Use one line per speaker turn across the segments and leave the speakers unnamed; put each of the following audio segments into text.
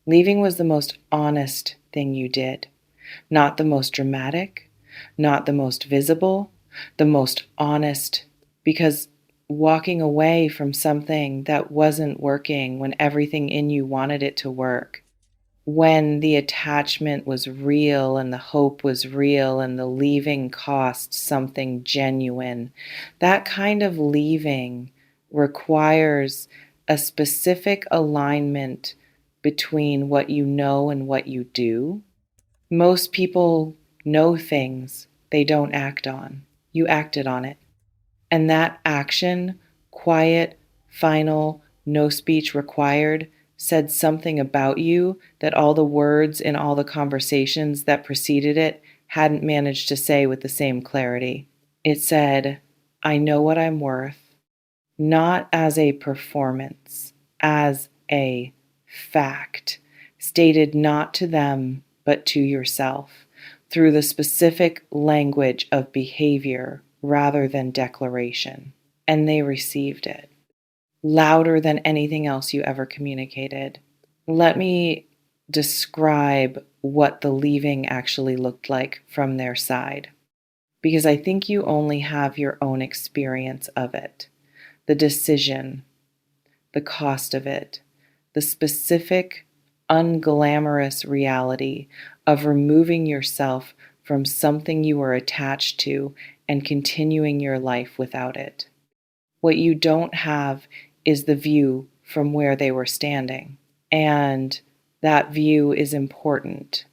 Leaving was the most honest thing you did. Not the most dramatic, not the most visible, the most honest, because walking away from something that wasn't working when everything in you wanted it to work, when the attachment was real and the hope was real and the leaving cost something genuine, that kind of leaving requires a specific alignment between what you know and what you do. Most people know things they don't act on. You acted on it. And that action, quiet, final, no speech required, said something about you that all the words in all the conversations that preceded it hadn't managed to say with the same clarity. It said, I know what I'm worth, not as a performance, as a fact, stated not to them, but to yourself, through the specific language of behavior rather than declaration. And they received it, louder than anything else you ever communicated. Let me describe what the leaving actually looked like from their side, because I think you only have your own experience of it. The decision, the cost of it, the specific, unglamorous reality of removing yourself from something you were attached to and continuing your life without it. What you don't have is the view from where they were standing, and that view is important.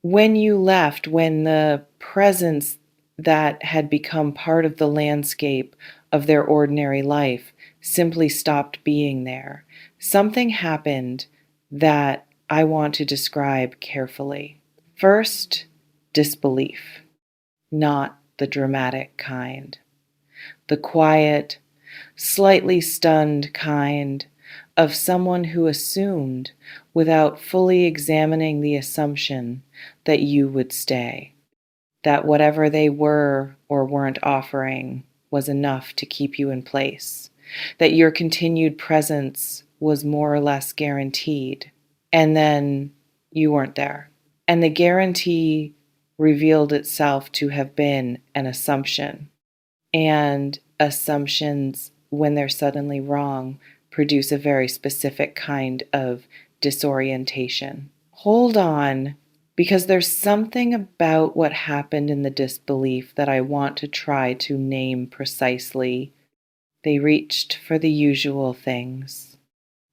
When you left, when the presence that had become part of the landscape of their ordinary life simply stopped being there, something happened that I want to describe carefully. First, disbelief, not the dramatic kind. The quiet, slightly stunned kind of someone who assumed, without fully examining the assumption, that you would stay, that whatever they were or weren't offering was enough to keep you in place, that your continued presence was more or less guaranteed, and then you weren't there. And the guarantee revealed itself to have been an assumption. And assumptions, when they're suddenly wrong, produce a very specific kind of disorientation. Hold on, because there's something about what happened in the disbelief that I want to try to name precisely. They reached for the usual things,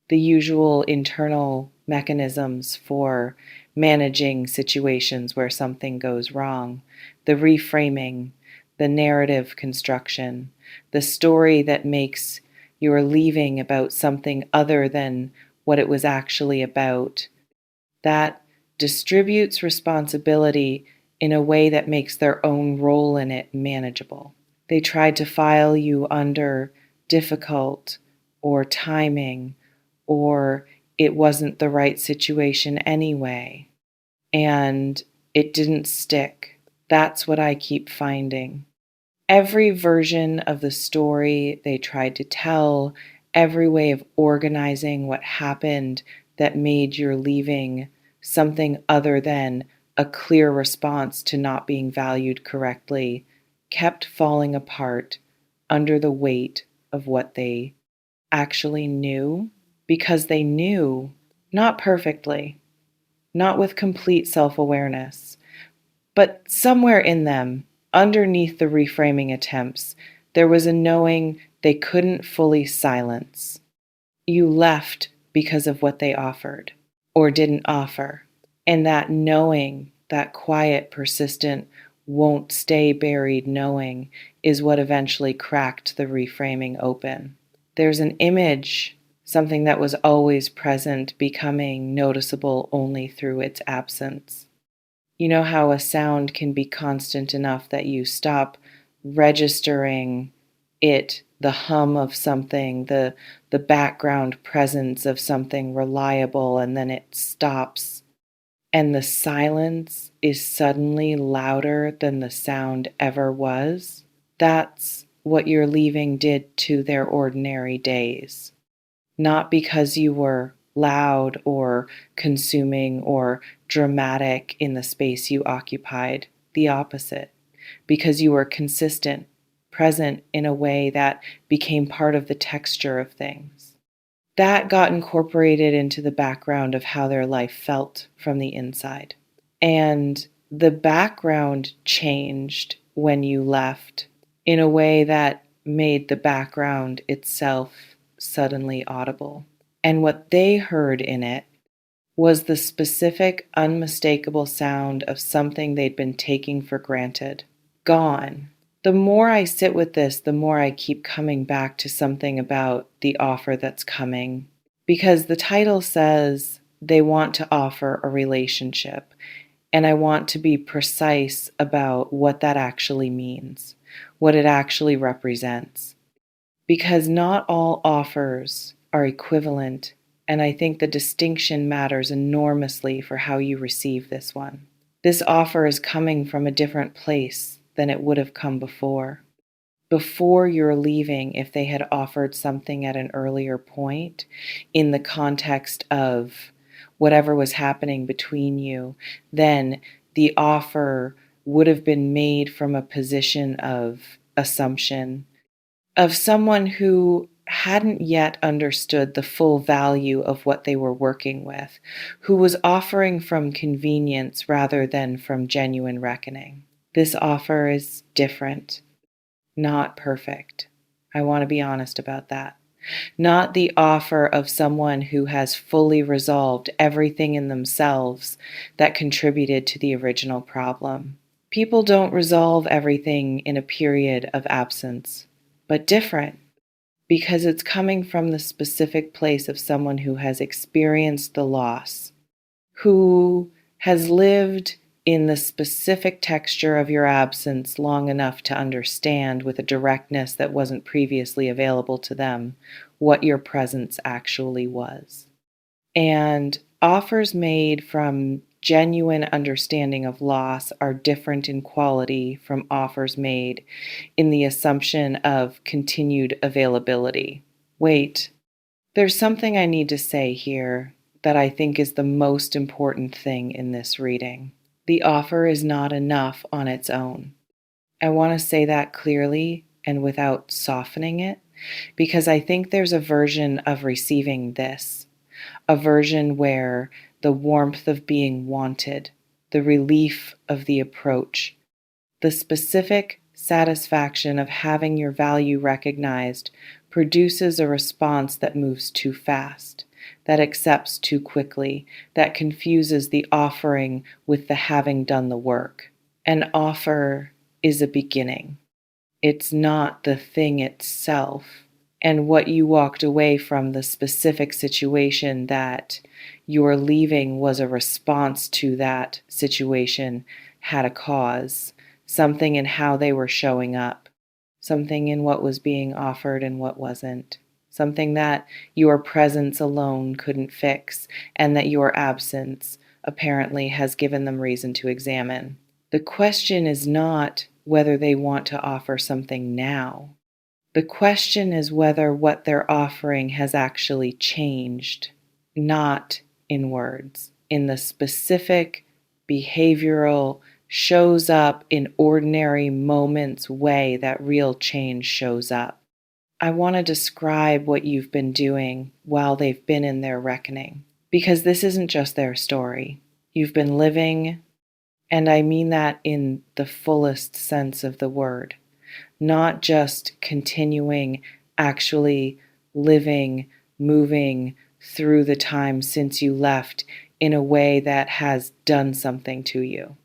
the usual internal mechanisms for managing situations where something goes wrong, the reframing, the narrative construction, the story that makes your leaving about something other than what it was actually about, that distributes responsibility in a way that makes their own role in it manageable. They tried to file you under difficult or timing, or it wasn't the right situation anyway, and it didn't stick. That's what I keep finding. Every version of the story they tried to tell, every way of organizing what happened that made your leaving something other than a clear response to not being valued correctly, kept falling apart under the weight of what they actually knew, because they knew, not perfectly, not with complete self-awareness, but somewhere in them, underneath the reframing attempts, there was a knowing they couldn't fully silence. You left because of what they offered or didn't offer. And that knowing, that quiet, persistent, won't stay buried knowing, is what eventually cracked the reframing open. There's an image, something that was always present, becoming noticeable only through its absence. You know how a sound can be constant enough that you stop registering it, the hum of something, the background presence of something reliable, and then it stops, and the silence is suddenly louder than the sound ever was? That's what your leaving did to their ordinary days. Not because you were loud or consuming or dramatic in the space you occupied. The opposite, because you were consistent, present in a way that became part of the texture of things. That got incorporated into the background of how their life felt from the inside. And the background changed when you left in a way that made the background itself suddenly audible. And what they heard in it was the specific, unmistakable sound of something they'd been taking for granted. Gone. The more I sit with this, the more I keep coming back to something about the offer that's coming. Because the title says they want to offer a relationship. And I want to be precise about what that actually means, what it actually represents. Because not all offers are equivalent, and I think the distinction matters enormously for how you receive this one. This offer is coming from a different place than it would have come before. Before you're leaving, if they had offered something at an earlier point in the context of whatever was happening between you, then the offer would have been made from a position of assumption, of someone who hadn't yet understood the full value of what they were working with, who was offering from convenience rather than from genuine reckoning. This offer is different, not perfect. I want to be honest about that. Not the offer of someone who has fully resolved everything in themselves that contributed to the original problem. People don't resolve everything in a period of absence, but different, because it's coming from the specific place of someone who has experienced the loss, who has lived in the specific texture of your absence long enough to understand with a directness that wasn't previously available to them what your presence actually was. And offers made from genuine understanding of loss are different in quality from offers made in the assumption of continued availability. Wait, there's something I need to say here that I think is the most important thing in this reading. The offer is not enough on its own. I want to say that clearly and without softening it, because I think there's a version of receiving this, a version where the warmth of being wanted, the relief of the approach, the specific satisfaction of having your value recognized produces a response that moves too fast, that accepts too quickly, that confuses the offering with the having done the work. An offer is a beginning. It's not the thing itself. And what you walked away from, the specific situation that you're leaving, was a response to that situation, had a cause, something in how they were showing up, something in what was being offered and what wasn't, something that your presence alone couldn't fix, and that your absence apparently has given them reason to examine. The question is not whether they want to offer something now. The question is whether what they're offering has actually changed, not in words, in the specific behavioral, shows up in ordinary moments way that real change shows up. I want to describe what you've been doing while they've been in their reckoning, because this isn't just their story. You've been living, and I mean that in the fullest sense of the word, not just continuing, actually living, moving through the time since you left in a way that has done something to you.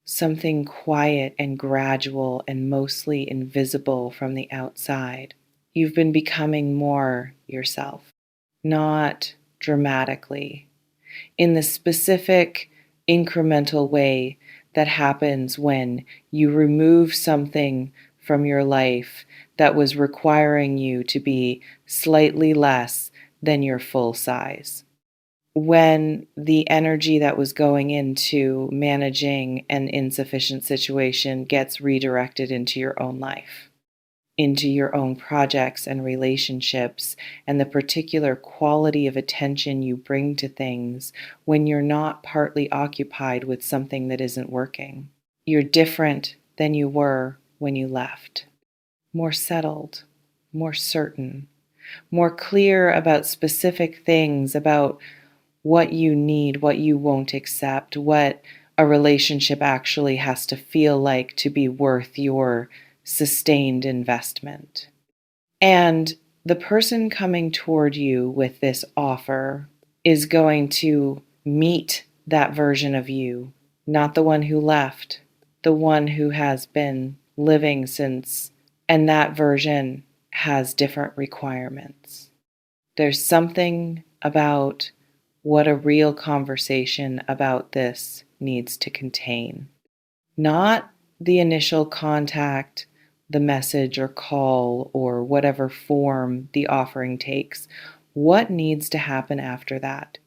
Something quiet and gradual and mostly invisible from the outside. You've been becoming more yourself, not dramatically, in the specific incremental way that happens when you remove something from your life that was requiring you to be slightly less than your full size. When the energy that was going into managing an insufficient situation gets redirected into your own life, into your own projects and relationships and the particular quality of attention you bring to things when you're not partly occupied with something that isn't working. You're different than you were when you left. More settled, more certain, more clear about specific things, about what you need, what you won't accept, what a relationship actually has to feel like to be worth your sustained investment. And the person coming toward you with this offer is going to meet that version of you, not the one who left, the one who has been living since, and that version has different requirements. There's something about what a real conversation about this needs to contain. Not the initial contact, the message or call, or whatever form the offering takes. What needs to happen after that?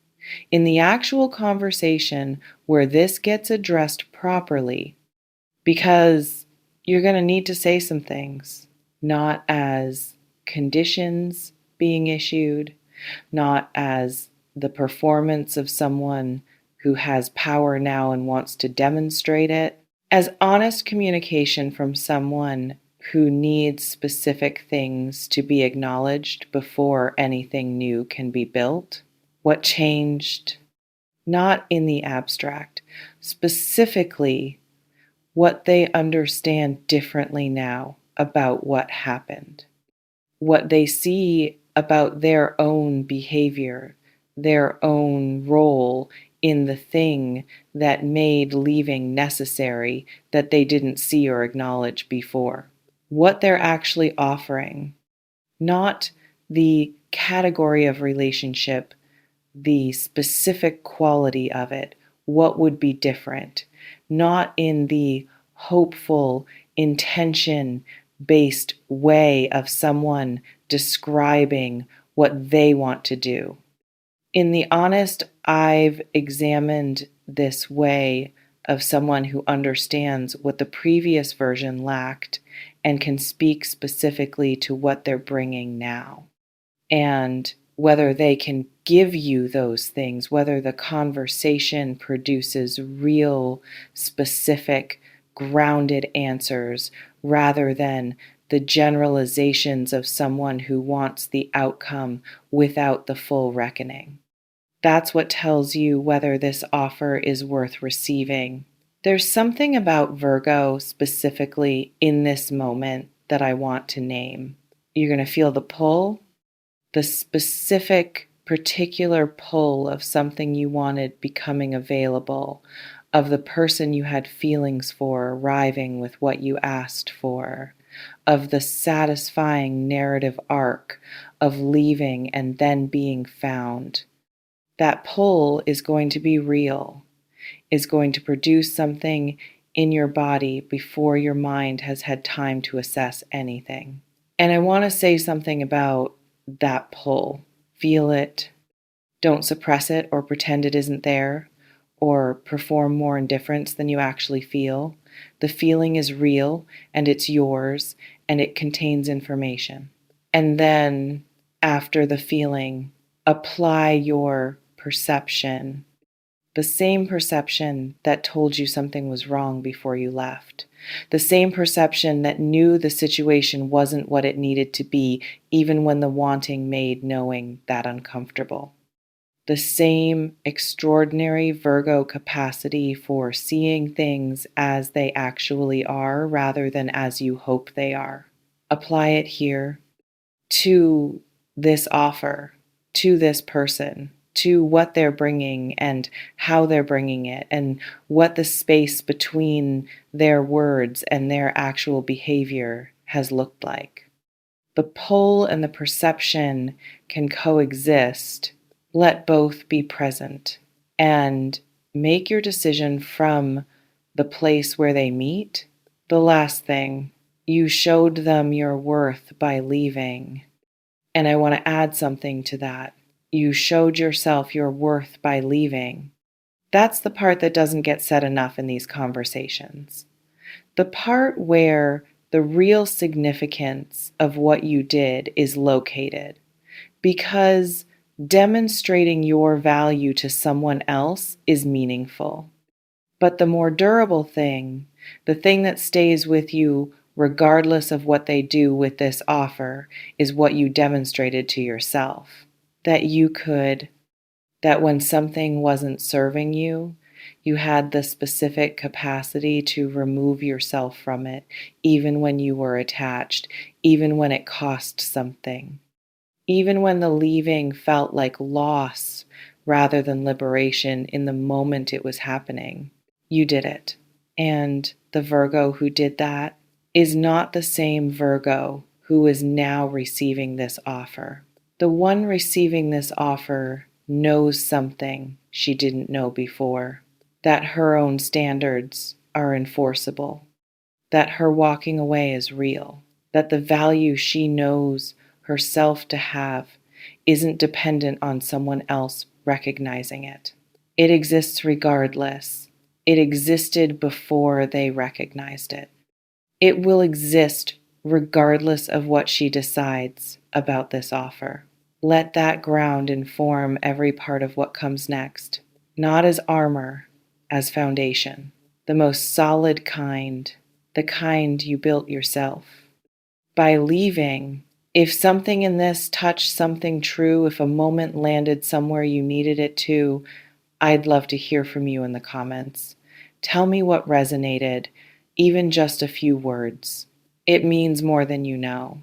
In the actual conversation where this gets addressed properly, because you're going to need to say some things, not as conditions being issued, not as the performance of someone who has power now and wants to demonstrate it, as honest communication from someone who needs specific things to be acknowledged before anything new can be built. What changed? Not in the abstract, specifically what they understand differently now about what happened, what they see about their own behavior, their own role in the thing that made leaving necessary that they didn't see or acknowledge before. What they're actually offering, not the category of relationship, the specific quality of it, what would be different, not in the hopeful, intention based way of someone describing what they want to do. In the honest, I've examined this way of someone who understands what the previous version lacked and can speak specifically to what they're bringing now. And whether they can give you those things, whether the conversation produces real, specific, grounded answers rather than the generalizations of someone who wants the outcome without the full reckoning. That's what tells you whether this offer is worth receiving. There's something about Virgo specifically in this moment that I want to name. You're going to feel the pull, the specific, particular pull of something you wanted becoming available, of the person you had feelings for arriving with what you asked for, of the satisfying narrative arc of leaving and then being found. That pull is going to be real, is going to produce something in your body before your mind has had time to assess anything. And I want to say something about that pull. Feel it. Don't suppress it or pretend it isn't there or perform more indifference than you actually feel. The feeling is real and it's yours and it contains information. And then after the feeling, apply your perception, the same perception that told you something was wrong before you left, the same perception that knew the situation wasn't what it needed to be, even when the wanting made knowing that uncomfortable. The same extraordinary Virgo capacity for seeing things as they actually are rather than as you hope they are. Apply it here to this offer, to this person, to what they're bringing and how they're bringing it, and what the space between their words and their actual behavior has looked like. The pull and the perception can coexist. Let both be present and make your decision from the place where they meet. The last thing, you showed them your worth by leaving. And I want to add something to that. You showed yourself your worth by leaving. That's the part that doesn't get said enough in these conversations. The part where The real significance of what you did is located because demonstrating your value to someone else is meaningful. But the more durable thing, the thing that stays with you regardless of what they do with this offer, is what you demonstrated to yourself. That you could, that when something wasn't serving you, you had the specific capacity to remove yourself from it, even when you were attached, even when it cost something. Even when the leaving felt like loss rather than liberation in the moment it was happening, you did it. And the Virgo who did that is not the same Virgo who is now receiving this offer. The one receiving this offer knows something she didn't know before, that her own standards are enforceable, that her walking away is real, that the value she knows herself to have isn't dependent on someone else recognizing it. It exists regardless. It existed before they recognized it. It will exist regardless of what she decides about this offer. Let that ground inform every part of what comes next, not as armor, as foundation, the most solid kind, the kind you built yourself. By leaving, if something in this touched something true, if a moment landed somewhere you needed it to, I'd love to hear from you in the comments. Tell me what resonated, even just a few words. It means more than you know.